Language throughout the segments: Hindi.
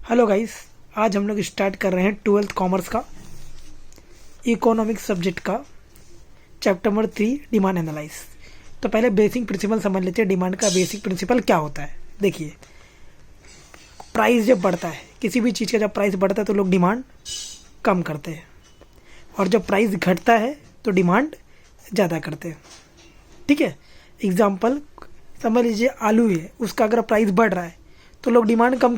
हेलो गाइस, आज हम लोग स्टार्ट कर रहे हैं 12th कॉमर्स का इकोनॉमिक्स सब्जेक्ट का चैप्टर नंबर 3 डिमांड एनालाइज। तो पहले बेसिक प्रिंसिपल समझ लेते हैं। डिमांड का बेसिक प्रिंसिपल क्या होता है। देखिए, प्राइस जब बढ़ता है, किसी भी चीज़ का जब प्राइस बढ़ता है तो लोग डिमांड कम करते हैं, और जब प्राइस घटता है तो डिमांड ज़्यादा करते हैं। ठीक है, एग्जाम्पल समझ लीजिए, आलू है, उसका अगर प्राइस बढ़ रहा है तो लोग डिमांड कम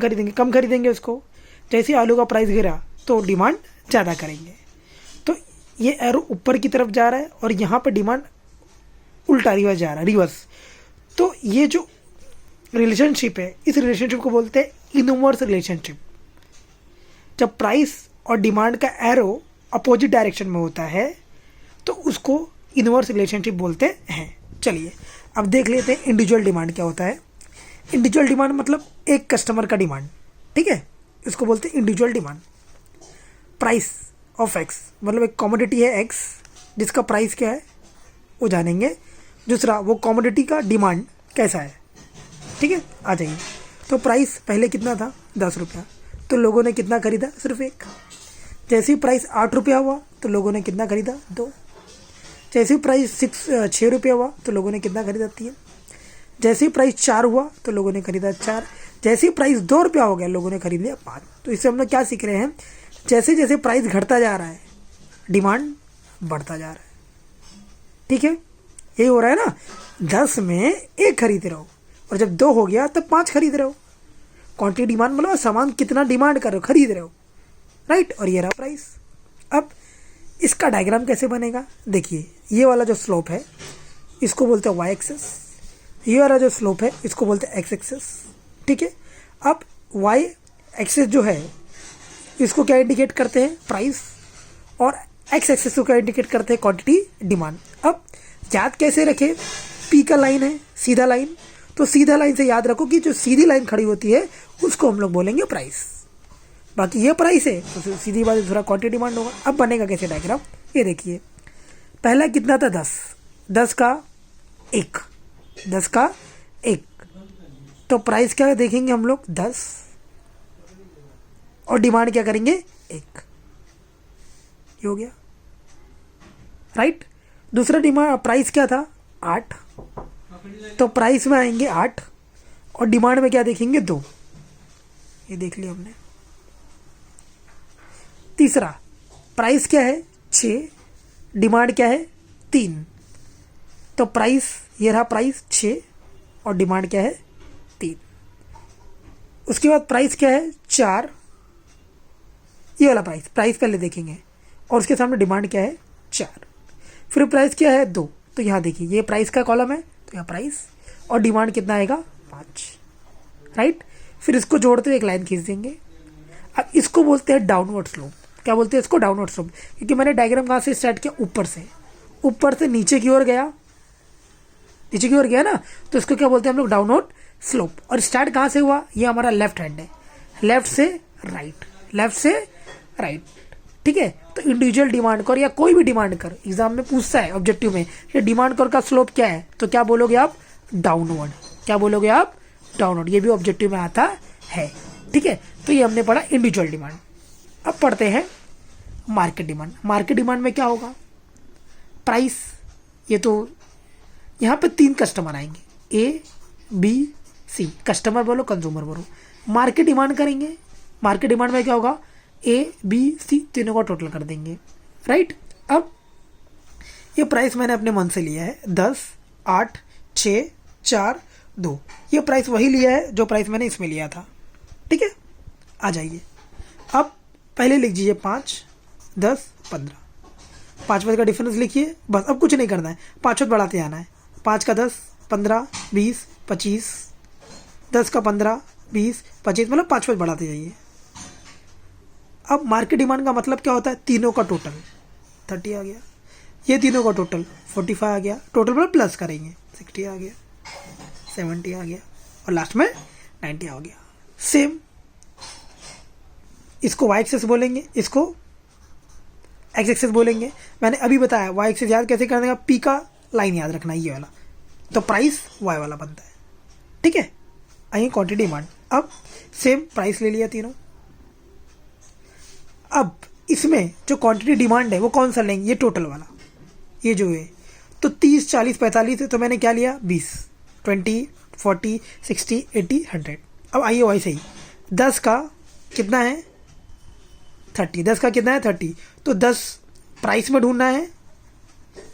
खरीदेंगे उसको। जैसे आलू का प्राइस गिरा तो डिमांड ज़्यादा करेंगे। तो ये एरो ऊपर की तरफ जा रहा है और यहाँ पर डिमांड उल्टा रिवर्स जा रहा है, रिवर्स। तो ये जो रिलेशनशिप है, इस रिलेशनशिप को बोलते हैं इनवर्स रिलेशनशिप। जब प्राइस और डिमांड का एरो अपोजिट डायरेक्शन में होता है तो उसको इनवर्स रिलेशनशिप बोलते हैं। चलिए अब देख लेते हैं इंडिविजुअल डिमांड क्या होता है। इंडिविजुअल डिमांड मतलब एक कस्टमर का डिमांड, ठीक है, इसको बोलते हैं individual demand. Price of x मतलब एक कमोडिटी है एक्स, जिसका प्राइस क्या है वो जानेंगे। दूसरा, वो कमोडिटी का डिमांड कैसा है। ठीक है, आ जाइए। तो प्राइस पहले कितना था, 10 रुपया, तो लोगों ने कितना खरीदा, सिर्फ एक। जैसे ही प्राइस 8 रुपया हुआ तो लोगों ने कितना खरीदा, 2। जैसे ही प्राइस 6 रुपया हुआ तो लोगों ने कितना खरीदा, 3। जैसे ही प्राइस 4 हुआ तो लोगों ने खरीदा 4। जैसे ही प्राइस 2 रुपया हो गया लोगों ने खरीद लिया 5। तो इससे हम लोग क्या सीख रहे हैं, जैसे जैसे प्राइस घटता जा रहा है डिमांड बढ़ता जा रहा है। ठीक है, यही हो रहा है ना। 10 में 1 खरीद रहे हो और जब 2 हो गया तब 5 खरीद रहे हो। क्वांटिटी डिमांड मतलब सामान कितना डिमांड कर रहे हो, खरीद रहे हो, राइट। और ये रहा प्राइस। अब इसका डायग्राम कैसे बनेगा, देखिए, ये वाला जो स्लोप है इसको बोलते हैं वाई एक्सेस, ये वाला जो स्लोप है इसको बोलते हैं एक्स एक्सेस। ठीक है, अब वाई एक्सेस जो है इसको क्या इंडिकेट करते हैं, प्राइस, और एक्स एक्सेस को क्या इंडिकेट करते हैं, क्वांटिटी डिमांड। अब याद कैसे रखें, पी का लाइन है सीधा लाइन, तो सीधा लाइन से याद रखो कि जो सीधी लाइन खड़ी होती है उसको हम लोग बोलेंगे प्राइस। बाकी ये प्राइस है तो सीधी बात दूसरा क्वांटिटी डिमांड होगा। अब बनेगा कैसे डायग्राम, ये देखिए, पहला कितना था, 10, 10 का 1, 10 का 1, तो प्राइस क्या देखेंगे हम लोग, 10, और डिमांड क्या करेंगे, 1। ये हो गया, राइट। दूसरा डिमांड प्राइस क्या था, 8, तो प्राइस में आएंगे 8 और डिमांड में क्या देखेंगे, 2। ये देख लिया हमने। तीसरा, प्राइस क्या है, 6, डिमांड क्या है, 3, तो प्राइस, ये रहा प्राइस 6 और डिमांड क्या है, 3। उसके बाद प्राइस क्या है, 4, ये वाला प्राइस पहले देखेंगे, और उसके सामने डिमांड क्या है, 4। फिर प्राइस क्या है, 2, तो यहाँ देखिए ये प्राइस का कॉलम है तो यहाँ प्राइस, और डिमांड कितना आएगा, 5, राइट। फिर इसको जोड़ते हुए एक लाइन खींच देंगे। अब इसको बोलते हैं डाउनवर्ड स्लोप। क्या बोलते हैं इसको, डाउनवर्ड स्लोप, क्योंकि मैंने डायग्राम कहाँ से स्टार्ट किया, ऊपर से नीचे की ओर गया, नीचे की ओर गया ना, तो इसको क्या बोलते हैं हम लोग, डाउनवर्ड स्लोप। और स्टार्ट कहाँ से हुआ, ये हमारा लेफ्ट हैंड है, लेफ्ट से राइट, लेफ्ट से राइट। ठीक है, तो इंडिविजुअल डिमांड कर या कोई भी डिमांड कर, एग्जाम में पूछता है ऑब्जेक्टिव में, ये डिमांड कर का स्लोप क्या है, तो क्या बोलोगे आप, डाउनवर्ड। क्या बोलोगे आप, डाउनवर्ड। ये भी ऑब्जेक्टिव में आता है। ठीक है, तो ये हमने पढ़ा इंडिविजुअल डिमांड। अब पढ़ते हैं मार्केट डिमांड। मार्केट डिमांड में क्या होगा, प्राइस, ये तो यहाँ पे 3 कस्टमर आएंगे, ए बी सी, कस्टमर बोलो कंज्यूमर बोलो, मार्केट डिमांड करेंगे। मार्केट डिमांड में क्या होगा, ए बी सी तीनों का टोटल कर देंगे, राइट। अब ये प्राइस मैंने अपने मन से लिया है, 10, 8, 6, 4, 2, ये प्राइस वही लिया है जो प्राइस मैंने इसमें लिया था। ठीक है, आ जाइए। अब पहले लिख दीजिए 5, 10, 15, 5 का डिफरेंस लिखिए बस। अब कुछ नहीं करना है, 5 बढ़ाते जाना है। 5 का 10, 15, 20, 25, 10 का 15, 20, 25, मतलब 5 बढ़ाते जाइए। अब मार्केट डिमांड का मतलब क्या होता है, तीनों का टोटल 30 आ गया, ये तीनों का टोटल 45 आ गया, टोटल मतलब प्लस करेंगे 60 आ गया, 70 आ गया, और लास्ट में 90 आ गया। सेम इसको वाई एक्सेस बोलेंगे, इसको एक्स एक्सेस बोलेंगे। मैंने अभी बताया वाई एक्सेस याद कैसे करने का, पी का लाइन याद रखना, ये वाला, तो प्राइस वाई वाला बनता है। ठीक है, आइए क्वांटिटी डिमांड। अब सेम प्राइस ले लिया तीनों, अब इसमें जो क्वांटिटी डिमांड है वो कौन सा लेंगे, ये टोटल वाला, ये जो है तो 30, 40, 45 है, तो मैंने क्या लिया 20, 20, 40, 60, 80, 100। अब आइए वैसे ही 10 का कितना है 30, 10 का कितना है 30, तो 10 प्राइस में ढूंढना है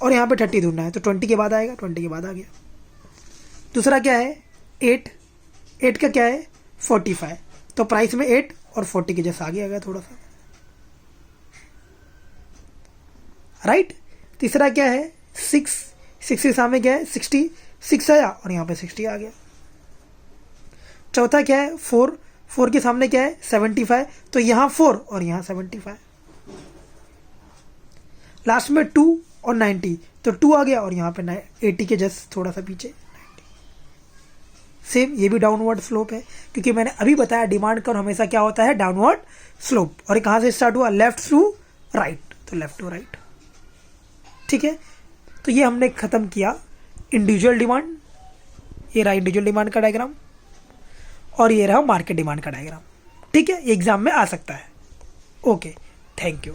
और यहाँ पे 30 ढूंढना है, तो 20 के बाद आएगा, 20 के बाद आ गया। दूसरा क्या है 8, 8 का क्या है 45, तो प्राइस में 8 और 40 के जैसा आगे आ गया थोड़ा सा, राइट। तीसरा क्या है 6, 6 के सामने क्या है 60, 6 आया और यहाँ पे 60 आ गया। चौथा क्या है 4, 4 के सामने क्या है 75, तो यहाँ 4 और यहाँ 75। लास्ट में 2 और 90, तो 2 आ गया और यहाँ पे 80 के जस्ट थोड़ा सा पीछे 90। सेम ये भी डाउनवर्ड स्लोप है, क्योंकि मैंने अभी बताया डिमांड कर्व हमेशा क्या होता है डाउनवर्ड स्लोप। और ये कहाँ से स्टार्ट हुआ लेफ्ट टू राइट, तो लेफ्ट टू राइट, ठीक है। तो ये हमने ख़त्म किया इंडिविजुअल डिमांड, ये रहा इंडिविजुअल डिमांड का डायग्राम, और ये रहा मार्केट डिमांड का डायग्राम, ठीक है। एग्जाम में आ सकता है। Okay, thank you.